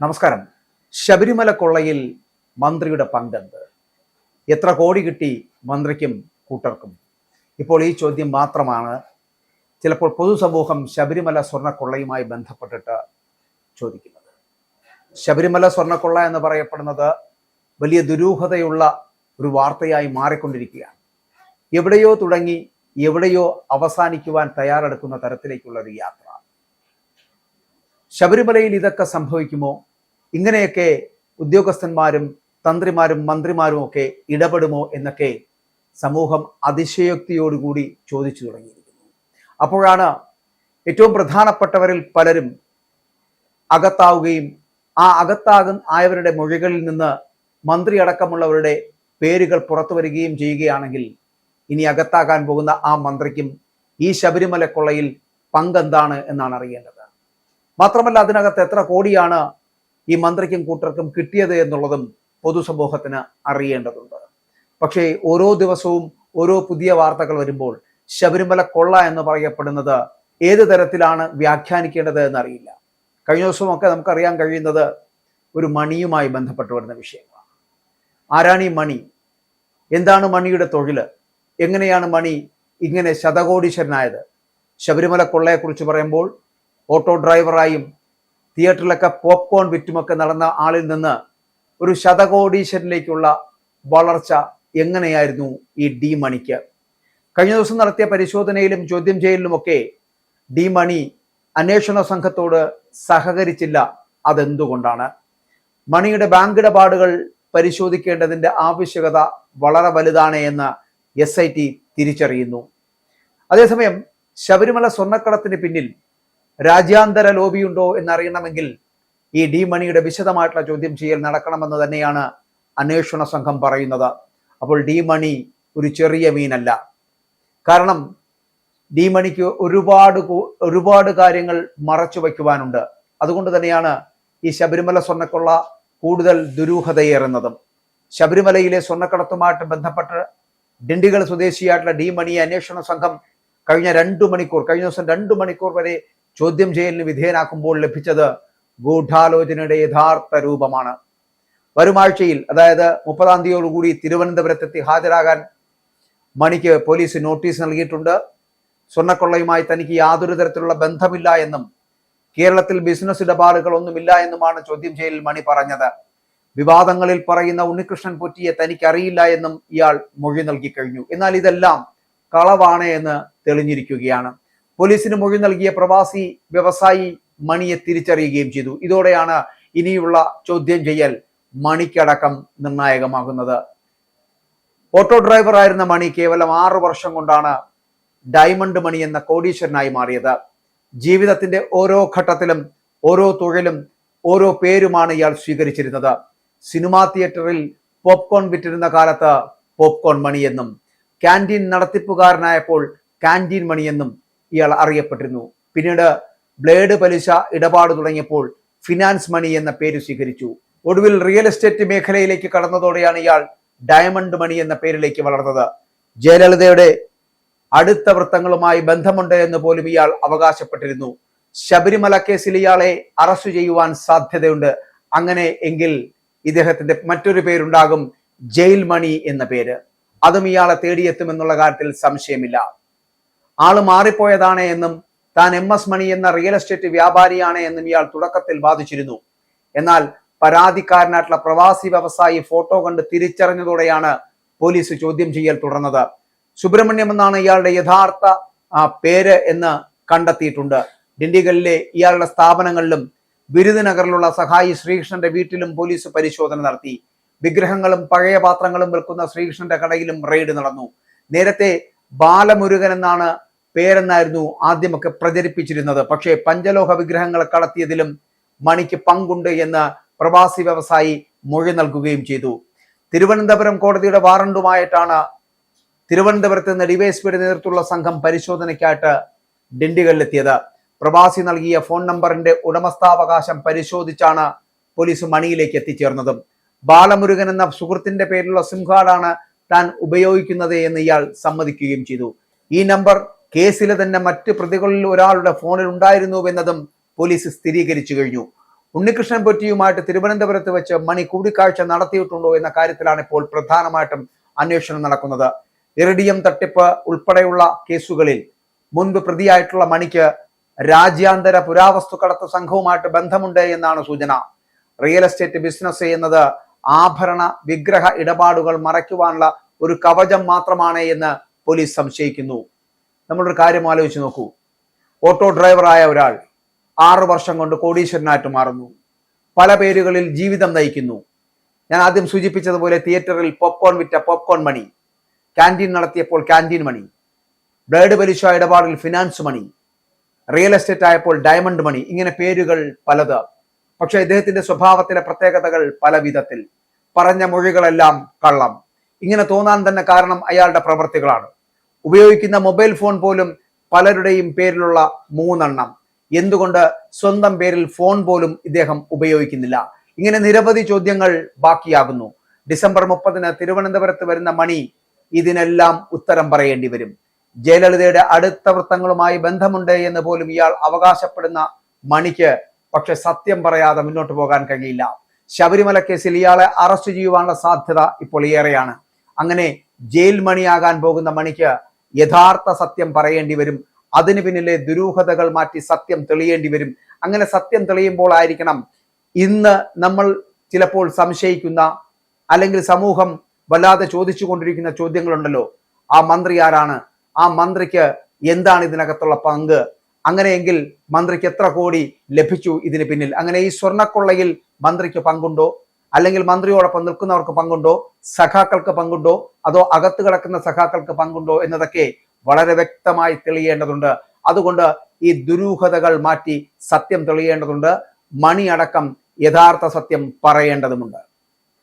നമസ്കാരം. ശബരിമല കൊള്ളയിൽ മന്ത്രിയുടെ പങ്കെന്ത്? എത്ര കോടി കിട്ടി മന്ത്രിക്കും കൂട്ടർക്കും? ഇപ്പോൾ ഈ ചോദ്യം മാത്രമാണ് ചിലപ്പോൾ പൊതുസമൂഹം ശബരിമല സ്വർണ്ണക്കൊള്ളയുമായി ബന്ധപ്പെട്ടിട്ട് ചോദിക്കുന്നത്. ശബരിമല സ്വർണ്ണക്കൊള്ള എന്ന് പറയപ്പെടുന്നത് വലിയ ദുരൂഹതയുള്ള ഒരു വാർത്തയായി മാറിക്കൊണ്ടിരിക്കുകയാണ്. എവിടെയോ തുടങ്ങി എവിടെയോ അവസാനിക്കുവാൻ തയ്യാറെടുക്കുന്ന തരത്തിലേക്കുള്ള ഒരു യാത്ര. ശബരിമലയിൽ ഇതൊക്കെ സംഭവിക്കുമോ? ഇങ്ങനെയൊക്കെ ഉദ്യോഗസ്ഥന്മാരും തന്ത്രിമാരും മന്ത്രിമാരും ഒക്കെ ഇടപെടുമോ എന്നൊക്കെ സമൂഹം അതിശയോക്തിയോടുകൂടി ചോദിച്ചു തുടങ്ങിയിരിക്കുന്നു. അപ്പോഴാണ് ഏറ്റവും പ്രധാനപ്പെട്ടവരിൽ പലരും അകത്താവുകയും ആ ആയവരുടെ മൊഴികളിൽ നിന്ന് മന്ത്രി അടക്കമുള്ളവരുടെ പേരുകൾ പുറത്തു വരികയും ചെയ്യുകയാണെങ്കിൽ ഇനി അകത്താകാൻ പോകുന്ന ആ മന്ത്രിക്കും ഈ ശബരിമല കൊള്ളയിൽ പങ്കെന്താണ് എന്നാണ് അറിയേണ്ടത്. മാത്രമല്ല, അതിനകത്ത് എത്ര കോടിയാണ് ഈ മന്ത്രിക്കും കൂട്ടർക്കും കിട്ടിയത് എന്നുള്ളതും പൊതുസമൂഹത്തിന് അറിയേണ്ടതുണ്ട്. പക്ഷേ ഓരോ ദിവസവും ഓരോ പുതിയ വാർത്തകൾ വരുമ്പോൾ ശബരിമല കൊള്ള എന്ന് പറയപ്പെടുന്നത് ഏത് തരത്തിലാണ് വ്യാഖ്യാനിക്കേണ്ടത് എന്നറിയില്ല. കഴിഞ്ഞ ദിവസമൊക്കെ നമുക്കറിയാൻ കഴിയുന്നത് ഒരു മണിയുമായി ബന്ധപ്പെട്ട് വരുന്ന വിഷയങ്ങളാണ്. ആരാണ് ഈ മണി? എന്താണ് മണിയുടെ തൊഴിൽ? എങ്ങനെയാണ് മണി ഇങ്ങനെ ശതകോടീശ്വരനായത്? ശബരിമല കൊള്ളയെക്കുറിച്ച് പറയുമ്പോൾ ഓട്ടോ ഡ്രൈവറായും തിയേറ്ററിലൊക്കെ പോപ്കോൺ വിറ്റുമൊക്കെ നടന്ന ആളിൽ നിന്ന് ഒരു ശതകോടീശ്വരനിലേക്കുള്ള വളർച്ച എങ്ങനെയായിരുന്നു ഈ ഡി മണിക്ക്? കഴിഞ്ഞ ദിവസം നടത്തിയ പരിശോധനയിലും ചോദ്യം ചെയ്യലിലുമൊക്കെ ഡി മണി അന്വേഷണ സംഘത്തോട് സഹകരിച്ചില്ല. അതെന്തുകൊണ്ടാണ്? മണിയുടെ ബാങ്ക് ഇടപാടുകൾ പരിശോധിക്കേണ്ടതിന്റെ ആവശ്യകത വളരെ വലുതാണ് എന്ന് SIT തിരിച്ചറിയുന്നു. അതേസമയം ശബരിമല സ്വർണ്ണക്കടത്തിന് പിന്നിൽ രാജ്യാന്തര ലോബിയുണ്ടോ എന്നറിയണമെങ്കിൽ ഈ ഡി മണിയുടെ വിശദമായിട്ടുള്ള ചോദ്യം ചെയ്യൽ നടക്കണമെന്ന് തന്നെയാണ് അന്വേഷണ സംഘം പറയുന്നത്. അപ്പോൾ ഡി മണി ഒരു ചെറിയ മീനല്ല. കാരണം ഡി മണിക്ക് ഒരുപാട് കാര്യങ്ങൾ മറച്ചു വയ്ക്കുവാനുണ്ട്. അതുകൊണ്ട് തന്നെയാണ് ഈ ശബരിമല സ്വർണ്ണക്കൊള്ള കൂടുതൽ ദുരൂഹതയേറുന്നതും. ശബരിമലയിലെ സ്വർണ്ണക്കടത്തുമായിട്ട് ബന്ധപ്പെട്ട് ഡിണ്ടിഗൽ സ്വദേശിയായിട്ടുള്ള ഡി മണിയെ അന്വേഷണ സംഘം കഴിഞ്ഞ ദിവസം 2 മണിക്കൂർ വരെ ചോദ്യം ചെയ്യലിന് വിധേയനാക്കുമ്പോൾ ലഭിച്ചത് ഗൂഢാലോചനയുടെ യഥാർത്ഥ രൂപമാണ്. വരുമാഴ്ചയിൽ, അതായത് 30-ാം തീയതിയോടുകൂടി തിരുവനന്തപുരത്തെത്തി ഹാജരാകാൻ മണിക്ക് പോലീസ് നോട്ടീസ് നൽകിയിട്ടുണ്ട്. സ്വർണ്ണക്കൊള്ളയുമായി തനിക്ക് യാതൊരു തരത്തിലുള്ള ബന്ധമില്ല എന്നും കേരളത്തിൽ ബിസിനസ് ഇടപാടുകളൊന്നുമില്ല എന്നുമാണ് ചോദ്യം ചെയ്യലിൽ മണി പറഞ്ഞത്. വിവാദങ്ങളിൽ പറയുന്ന ഉണ്ണികൃഷ്ണൻ പൊറ്റിയെ തനിക്കറിയില്ല എന്നും ഇയാൾ മൊഴി നൽകി കഴിഞ്ഞു. എന്നാൽ ഇതെല്ലാം കളവാണ് എന്ന് തെളിഞ്ഞിരിക്കുകയാണ്. പോലീസിന് മൊഴി നൽകിയ പ്രവാസി വ്യവസായി മണിയെ തിരിച്ചറിയുകയും ചെയ്തു. ഇതോടെയാണ് ഇനിയുള്ള ചോദ്യം ചെയ്യൽ മണിക്കടക്കം നിർണായകമാകുന്നത്. ഓട്ടോ ഡ്രൈവറായിരുന്ന മണി കേവലം 6 വർഷം കൊണ്ടാണ് ഡയമണ്ട് മണി എന്ന കോടീശ്വരനായി മാറിയത്. ജീവിതത്തിന്റെ ഓരോ ഘട്ടത്തിലും ഓരോ തൊഴിലും ഓരോ പേരുമാണ് ഇയാൾ സ്വീകരിച്ചിരുന്നത്. സിനിമാ തിയേറ്ററിൽ പോപ്കോൺ വിറ്റിരുന്ന കാലത്ത് പോപ്കോൺ മണി എന്നും, ക്യാൻറ്റീൻ നടത്തിപ്പുകാരനായപ്പോൾ ക്യാൻറ്റീൻ മണി എന്നും ഇയാൾ അറിയപ്പെട്ടിരുന്നു. പിന്നീട് ബ്ലേഡ് പലിശ ഇടപാട് തുടങ്ങിയപ്പോൾ ഫിനാൻസ് മണി എന്ന പേര് സ്വീകരിച്ചു. ഒടുവിൽ റിയൽ എസ്റ്റേറ്റ് മേഖലയിലേക്ക് കടന്നതോടെയാണ് ഇയാൾ ഡയമണ്ട് മണി എന്ന പേരിലേക്ക് വളർന്നത്. ജയലളിതയുടെ അടുത്ത വൃത്തങ്ങളുമായി ബന്ധമുണ്ട് എന്ന് പോലും ഇയാൾ അവകാശപ്പെട്ടിരുന്നു. ശബരിമല കേസിൽ ഇയാളെ അറസ്റ്റ് ചെയ്യുവാൻ സാധ്യതയുണ്ട്. അങ്ങനെ എങ്കിൽ ഇദ്ദേഹത്തിന്റെ മറ്റൊരു പേരുണ്ടാകും, ജയിൽ മണി എന്ന പേര്. അതും ഇയാളെ തേടിയെത്തുമെന്നുള്ള കാര്യത്തിൽ സംശയമില്ല. ആള് മാറിപ്പോയതാണ് എന്നും താൻ MS മണി എന്ന റിയൽ എസ്റ്റേറ്റ് വ്യാപാരിയാണ് എന്നും ഇയാൾ തുടക്കത്തിൽ വാദിച്ചിരുന്നു. എന്നാൽ പരാതിക്കാരനായിട്ടുള്ള പ്രവാസി വ്യവസായി ഫോട്ടോ കണ്ട് തിരിച്ചറിഞ്ഞതോടെയാണ് പോലീസ് ചോദ്യം ചെയ്യൽ തുടർന്നത്. സുബ്രഹ്മണ്യം എന്നാണ് ഇയാളുടെ യഥാർത്ഥ പേര് എന്ന് കണ്ടെത്തിയിട്ടുണ്ട്. ഡിണ്ടിഗലിലെ ഇയാളുടെ സ്ഥാപനങ്ങളിലും വിരുദനഗറിലുള്ള സഹായി ശ്രീകൃഷ്ണന്റെ വീട്ടിലും പോലീസ് പരിശോധന നടത്തി. വിഗ്രഹങ്ങളും പഴയ പാത്രങ്ങളും വിൽക്കുന്ന ശ്രീകൃഷ്ണന്റെ കടയിലും റെയ്ഡ് നടന്നു. നേരത്തെ ബാലമുരുകൻ എന്നാണ് പേരെന്നായിരുന്നു ആദ്യമൊക്കെ പ്രചരിപ്പിച്ചിരുന്നത്. പക്ഷേ പഞ്ചലോഹ വിഗ്രഹങ്ങൾ കടത്തിയതിലും മണിക്ക് പങ്കുണ്ട് എന്ന് പ്രവാസി വ്യവസായി മൊഴി നൽകുകയും ചെയ്തു. തിരുവനന്തപുരം കോടതിയുടെ വാറണ്ടുമായിട്ടാണ് തിരുവനന്തപുരത്ത് നിന്ന് ഡിവൈഎസ്പിയുടെ നേതൃത്വത്തിലുള്ള സംഘം പരിശോധനയ്ക്കായിട്ട് ഡിണ്ടിഗലിലെത്തിയത്. പ്രവാസി നൽകിയ ഫോൺ നമ്പറിന്റെ ഉടമസ്ഥാവകാശം പരിശോധിച്ചാണ് പോലീസ് മണിയിലേക്ക് എത്തിച്ചേർന്നതും. ബാലമുരുകൻ എന്ന സുഹൃത്തിന്റെ പേരിലുള്ള സിം കാർഡാണ് താൻ ഉപയോഗിക്കുന്നത് എന്ന് ഇയാൾ സമ്മതിക്കുകയും ചെയ്തു. ഈ നമ്പർ കേസിലെ തന്നെ മറ്റ് പ്രതികളിൽ ഒരാളുടെ ഫോണിൽ ഉണ്ടായിരുന്നുവെന്നതും പോലീസ് സ്ഥിരീകരിച്ചു കഴിഞ്ഞു. ഉണ്ണികൃഷ്ണൻ പൊറ്റിയുമായിട്ട് തിരുവനന്തപുരത്ത് വെച്ച് മണി കൂടിക്കാഴ്ച നടത്തിയിട്ടുണ്ടോ എന്ന കാര്യത്തിലാണ് ഇപ്പോൾ പ്രധാനമായിട്ടും അന്വേഷണം നടക്കുന്നത്. ഇറിഡിയം തട്ടിപ്പ് ഉൾപ്പെടെയുള്ള കേസുകളിൽ മുൻപ് പ്രതിയായിട്ടുള്ള മണിക്ക് രാജ്യാന്തര പുരാവസ്തു കടത്ത് സംഘവുമായിട്ട് ബന്ധമുണ്ട് എന്നാണ് സൂചന. റിയൽ എസ്റ്റേറ്റ് ബിസിനസ് ചെയ്യുന്നത് ആഭരണ വിഗ്രഹ ഇടപാടുകൾ മറയ്ക്കുവാനുള്ള ഒരു കവചം മാത്രമാണ് എന്ന് പോലീസ് സംശയിക്കുന്നു. നമ്മളൊരു കാര്യം ആലോചിച്ച് നോക്കൂ. ഓട്ടോ ഡ്രൈവറായ ഒരാൾ 6 വർഷം കൊണ്ട് കോടീശ്വരനായിട്ട് മാറുന്നു. പല പേരുകളിൽ ജീവിതം നയിക്കുന്നു. ഞാൻ ആദ്യം സൂചിപ്പിച്ചതുപോലെ തിയേറ്ററിൽ പോപ്കോൺ വിറ്റ പോപ്കോൺ മണി, ക്യാൻറ്റീൻ നടത്തിയപ്പോൾ ക്യാൻറ്റീൻ മണി, ബ്ലേഡ് പലിശ ഇടപാടിൽ ഫിനാൻസ് മണി, റിയൽ എസ്റ്റേറ്റ് ആയപ്പോൾ ഡയമണ്ട് മണി, ഇങ്ങനെ പേരുകൾ പലത്. പക്ഷെ ഇദ്ദേഹത്തിന്റെ സ്വഭാവത്തിലെ പ്രത്യേകതകൾ പല വിധത്തിൽ. പറഞ്ഞ മൊഴികളെല്ലാം കള്ളം. ഇങ്ങനെ തോന്നാൻ തന്നെ കാരണം അയാളുടെ പ്രവൃത്തികളാണ്. ഉപയോഗിക്കുന്ന മൊബൈൽ ഫോൺ പോലും പലരുടെയും പേരിലുള്ള 3 എണ്ണം. എന്തുകൊണ്ട് സ്വന്തം പേരിൽ ഫോൺ പോലും ഇദ്ദേഹം ഉപയോഗിക്കുന്നില്ല? ഇങ്ങനെ നിരവധി ചോദ്യങ്ങൾ ബാക്കിയാകുന്നു. ഡിസംബർ 30 തിരുവനന്തപുരത്ത് വരുന്ന മണി ഇതിനെല്ലാം ഉത്തരം പറയേണ്ടി വരും. ജയലളിതയുടെ അടുത്ത വൃത്തങ്ങളുമായി ബന്ധമുണ്ട് എന്ന് പോലും ഇയാൾ അവകാശപ്പെടുന്ന മണിക്ക് പക്ഷെ സത്യം പറയാതെ മുന്നോട്ട് പോകാൻ കഴിയില്ല. ശബരിമല കേസിൽ ഇയാളെ അറസ്റ്റ് ചെയ്യുവാനുള്ള സാധ്യത ഇപ്പോൾ ഏറെയാണ്. അങ്ങനെ ജയിൽ മണിയാകാൻ പോകുന്ന മണിക്ക് യഥാർത്ഥ സത്യം പറയേണ്ടി വരും. അതിന് പിന്നിലെ ദുരൂഹതകൾ മാറ്റി സത്യം തെളിയേണ്ടി വരും. അങ്ങനെ സത്യം തെളിയുമ്പോൾ ആയിരിക്കണം ഇന്ന് നമ്മൾ ചിലപ്പോൾ സംശയിക്കുന്ന, അല്ലെങ്കിൽ സമൂഹം വല്ലാതെ ചോദിച്ചു കൊണ്ടിരിക്കുന്ന ചോദ്യങ്ങളുണ്ടല്ലോ. ആ മന്ത്രി ആരാണ്? ആ മന്ത്രിക്ക് എന്താണ് ഇതിനകത്തുള്ള പങ്ക്? അങ്ങനെയെങ്കിൽ മന്ത്രിക്ക് എത്ര കോടി ലഭിച്ചു ഇതിന് പിന്നിൽ? അങ്ങനെ ഈ സ്വർണ്ണക്കൊള്ളയിൽ മന്ത്രിക്ക് പങ്കുണ്ടോ? അല്ലെങ്കിൽ മന്ത്രിയോടൊപ്പം നിൽക്കുന്നവർക്ക് പങ്കുണ്ടോ? സഖാക്കൾക്ക് പങ്കുണ്ടോ? അതോ അകത്ത് കിടക്കുന്ന സഖാക്കൾക്ക് പങ്കുണ്ടോ എന്നതൊക്കെ വളരെ വ്യക്തമായി തെളിയേണ്ടതുണ്ട്. അതുകൊണ്ട് ഈ ദുരൂഹതകൾ മാറ്റി സത്യം തെളിയേണ്ടതുണ്ട്. മണി അടക്കം യഥാർത്ഥ സത്യം പറയേണ്ടതുമുണ്ട്.